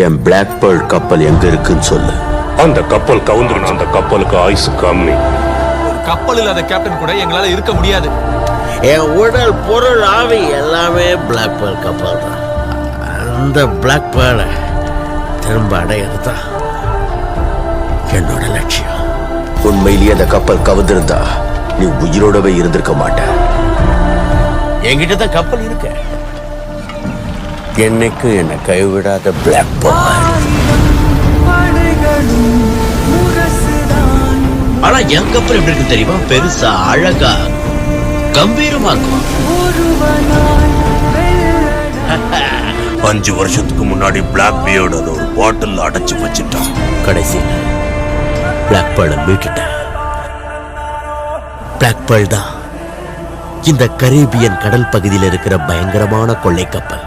என் black pearl கப்பல் எங்க இருக்குன்னு சொல்லு. அந்த கப்பல் கவுந்துருனா அந்த கப்பலுக்கு ஆயுசு கம்மி. ஒரு கப்பல் இல்லாத கேப்டன் கூட எங்களால இருக்க முடியாது. என் உடல் பொருள் ஆவி எல்லாமே பிளாக் பேர்ல் கப்பல் தான். அந்த பிளாக் பேர்லை திரும்ப அடையிறது தான் என்னோட லட்சியம். உண்மையிலேயே அந்த கப்பல் கவுந்திருந்தா நீ உயிரோடவே இருந்திருக்க மாட்ட. என்கிட்ட தான் கப்பல் இருக்க. என்னைக்கு என்னை கைவிடாத பிளாக் பேர்ல். ஆனா என் கப்பல் எப்படி இருக்கு தெரியுமா? பெருசா, அழகா, கம்பீரமா இருக்கும். 5 வருஷத்துக்கு முன்னாடி பிளாக் பியர்டு அதை ஒரு பாட்டில் அடைச்சு வச்சுட்டான். கடைசியில் பிளாக் பேர்லை மீட்டுட்டேன். பிளாக் பேர்ல் தான் இந்த கரீபியன் கடல் பகுதியில் இருக்கிற பயங்கரமான கொள்ளை கப்பல்.